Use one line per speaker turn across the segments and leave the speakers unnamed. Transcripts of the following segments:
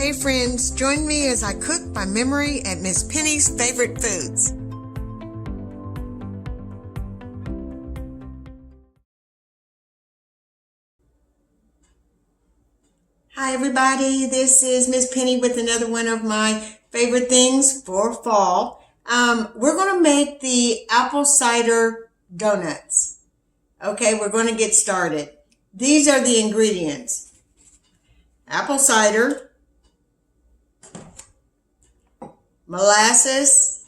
Hey friends, join me as I cook by memory at Miss Penny's Favorite Foods. Hi everybody, this is Miss Penny with another one of my favorite things for fall. We're going to make the apple cider donuts. Okay, we're going to get started. These are the ingredients. Apple cider, molasses,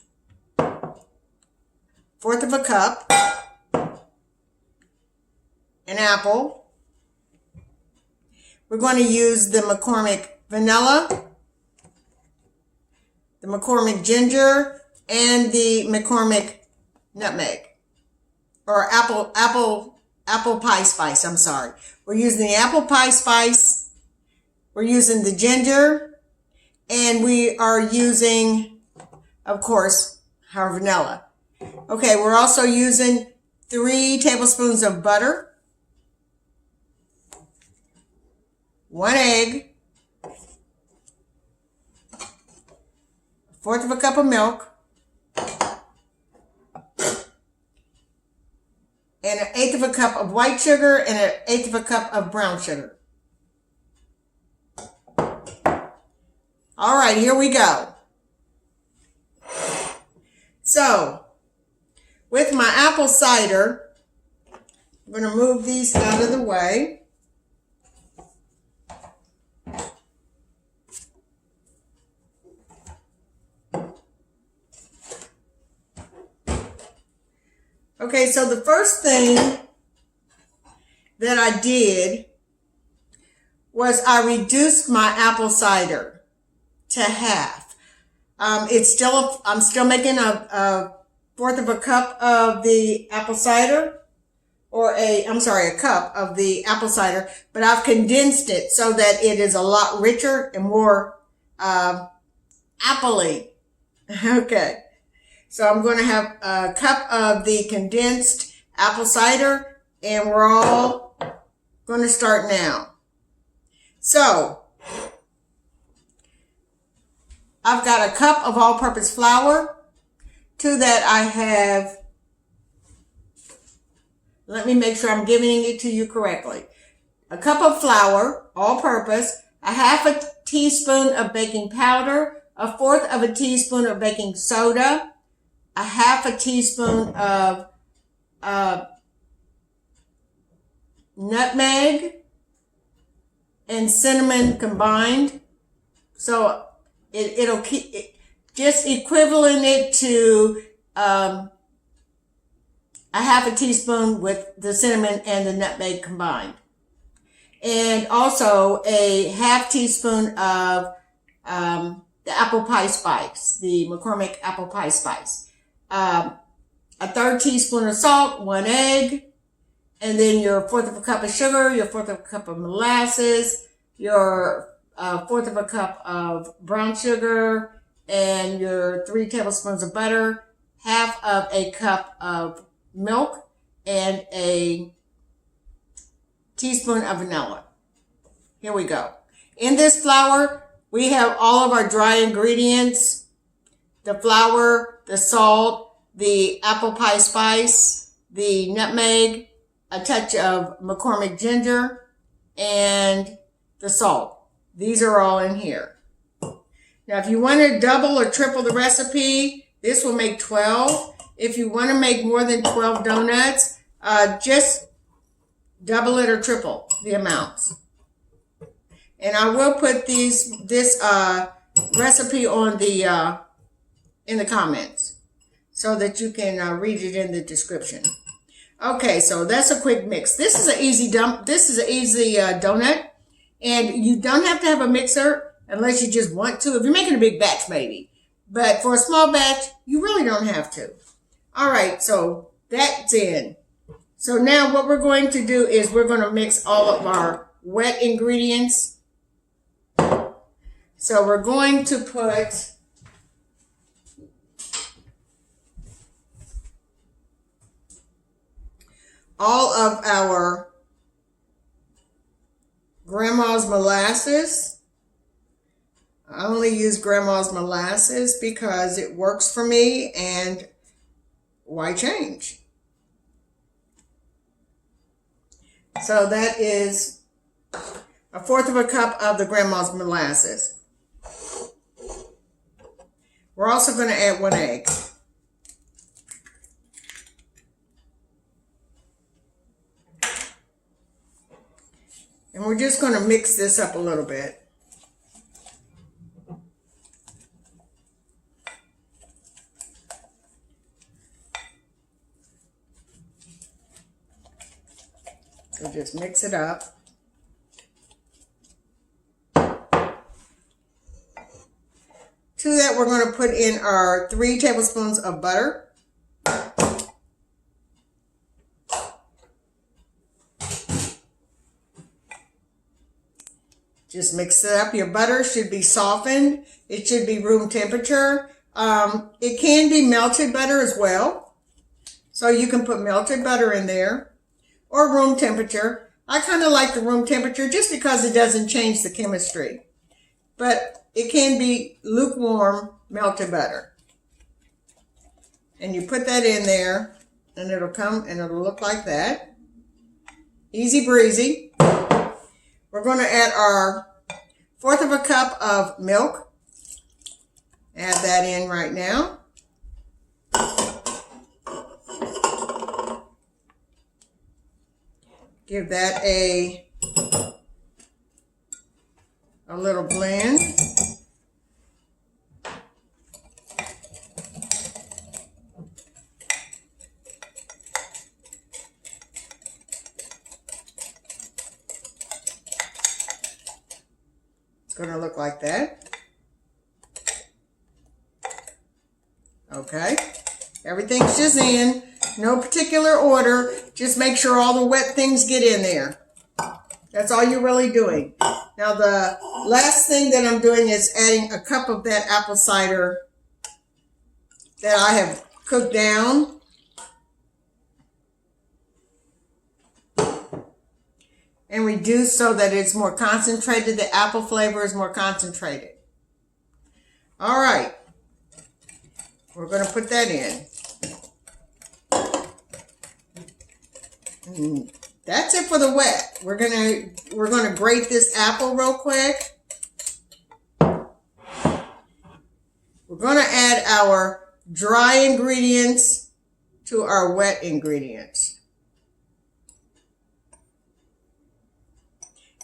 1/4 of a cup, an apple. We're going to use the McCormick vanilla, the McCormick ginger, and the McCormick nutmeg, or apple pie spice. I'm sorry. We're using the apple pie spice. We're using the ginger, and we are using, of course, our vanilla. Okay, we're also using 3 tablespoons of butter, 1 egg, 1/4 of a cup of milk, and 1/8 of a cup of white sugar and 1/8 of a cup of brown sugar. All right, here we go. So, with my apple cider, I'm going to move these out of the way. Okay, so the first thing that I did was I reduced my apple cider to half. I'm still making a 1/4 of a cup of the apple cider, a cup of the apple cider, but I've condensed it so that it is a lot richer and more apple-y. Okay. So I'm going to have a cup of the condensed apple cider, and we're all going to start now. So I've got a cup of all-purpose flour. To that I have, let me make sure I'm giving it to you correctly. A cup of flour, all-purpose, a 1/2 teaspoon of baking powder, a 1/4 of a teaspoon of baking soda, a 1/2 teaspoon of nutmeg and cinnamon combined. So it'll keep it just equivalent it to a 1/2 teaspoon with the cinnamon and the nutmeg combined. And also a 1/2 teaspoon of the apple pie spice, the McCormick apple pie spice. A 1/3 teaspoon of salt, 1 egg, and then your 1/4 of a cup of sugar, your 1/4 of a cup of molasses, your 1/4 of a cup of brown sugar, and your 3 tablespoons of butter, 1/2 of a cup of milk, and a teaspoon of vanilla. Here we go. In this flour, we have all of our dry ingredients: the flour, the salt, the apple pie spice, the nutmeg, a touch of McCormick ginger, and the salt. These are all in here. Now, if you want to double or triple the recipe, this will make 12. If you want to make more than 12 donuts, just double it or triple the amounts. And I will put this recipe on in the comments so that you can read it in the description. Okay, so that's a quick mix. This is an easy donut, and you don't have to have a mixer unless you just want to. If you're making a big batch, maybe, but for a small batch, you really don't have to. All right, so that's in. So now what we're going to do is we're going to mix all of our wet ingredients. So we're going to put all of our grandma's molasses, I only use Grandma's Molasses because it works for me, and why change? So that is 1/4 cup of the Grandma's Molasses. We're also going to add 1 egg. And we're just going to mix this up a little bit. So just mix it up. To that, we're going to put in our 3 tablespoons of butter. Just mix it up. Your butter should be softened. It should be room temperature. It can be melted butter as well. So you can put melted butter in there or room temperature. I kind of like the room temperature just because it doesn't change the chemistry. But it can be lukewarm melted butter. And you put that in there and it'll come and it'll look like that. Easy breezy. We're going to add our 1/4 cup of milk. Add that in right now. Give that a little blend. It's going to look like that. Okay. Everything's just in. No particular order. Just make sure all the wet things get in there. That's all you're really doing. Now the last thing that I'm doing is adding 1 cup of that apple cider that I have cooked down. And reduced so that it's more concentrated. The apple flavor is more concentrated. All right. We're going to put that in. And that's it for the wet. We're gonna grate this apple real quick. We're gonna add our dry ingredients to our wet ingredients.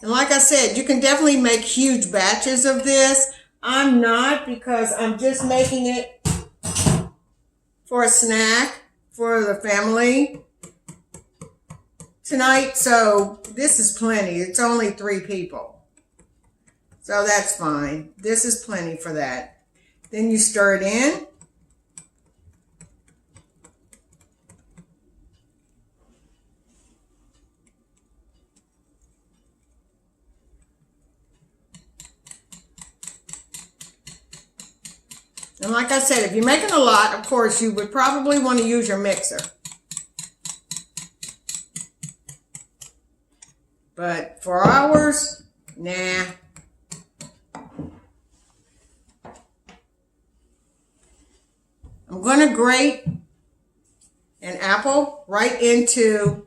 And like I said, you can definitely make huge batches of this. I'm not, because I'm just making it for a snack for the family tonight. So this is plenty. It's only 3 people. So that's fine. This is plenty for that. Then you stir it in. And like I said, if you're making a lot, of course, you would probably want to use your mixer. But for ours, nah. I'm going to grate an apple right into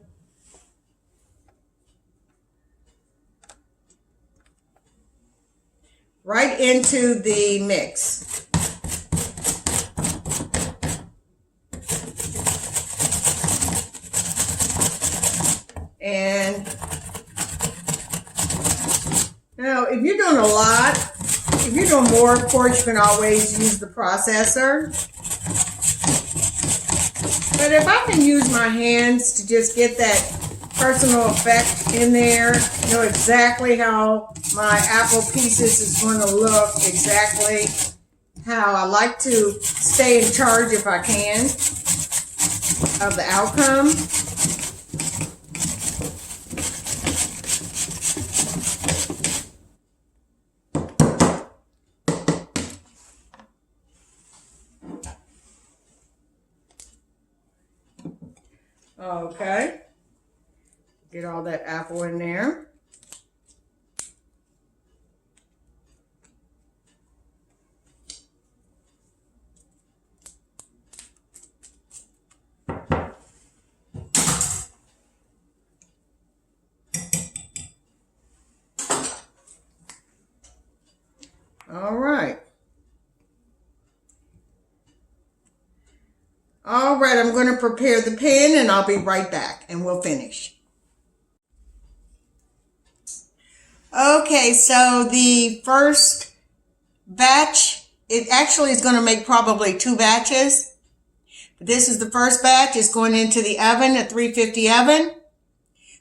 the mix. And now, if you're doing a lot, if you're doing more, of course, you can always use the processor. But if I can use my hands to just get that personal effect in there, know exactly how my apple pieces is going to look, exactly how I like to stay in charge, if I can, of the outcome. Okay, get all that apple in there. All right. All right, I'm going to prepare the pan and I'll be right back and we'll finish. Okay, so the first batch, it actually is going to make probably 2 batches. This is the first batch. It's going into the oven, a 350 oven,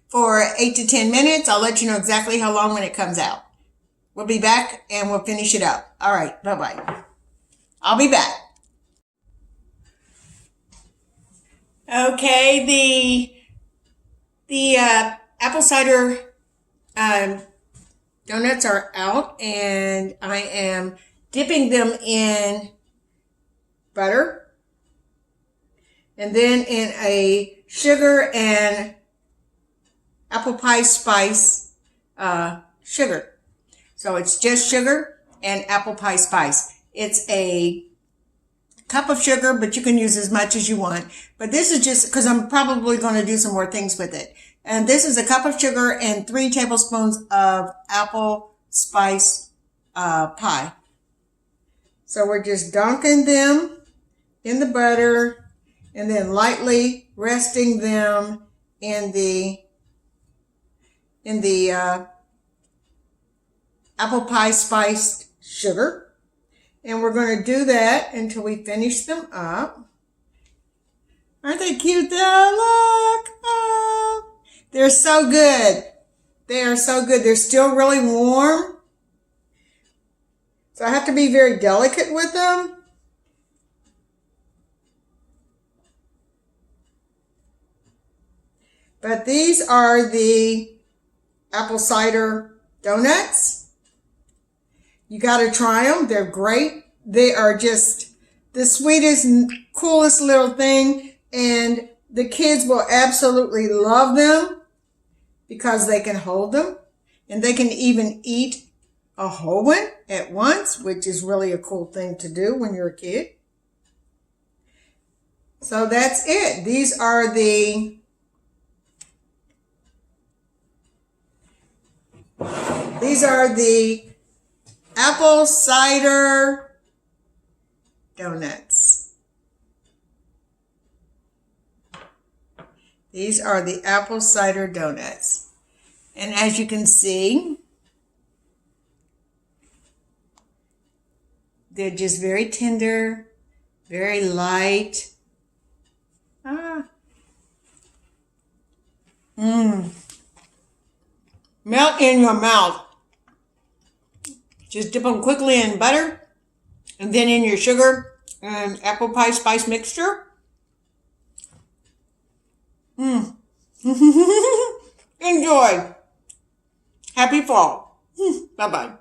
for 8 to 10 minutes. I'll let you know exactly how long when it comes out. We'll be back and we'll finish it up. All right, bye-bye. I'll be back. Okay, the apple cider donuts are out, and I am dipping them in butter and then in a sugar and apple pie spice sugar. So it's just sugar and apple pie spice. It's a cup of sugar, but you can use as much as you want. But this is just because I'm probably going to do some more things with it. And this is a cup of sugar and 3 tablespoons of apple spice pie. So we're just dunking them in the butter and then lightly resting them in the apple pie spiced sugar. And we're going to do that until we finish them up. Aren't they cute though? Look. Oh, they're so good. They are so good. They're still really warm. So I have to be very delicate with them. But these are the apple cider donuts. You got to try them. They're great. They are just the sweetest, coolest little thing. And the kids will absolutely love them because they can hold them. And they can even eat a whole one at once, which is really a cool thing to do when you're a kid. So that's it. These are the apple cider donuts. These are the apple cider donuts. And as you can see, they're just very tender, very light. Melt in your mouth. Just dip them quickly in butter and then in your sugar and apple pie spice mixture. Enjoy. Happy fall. Bye-bye.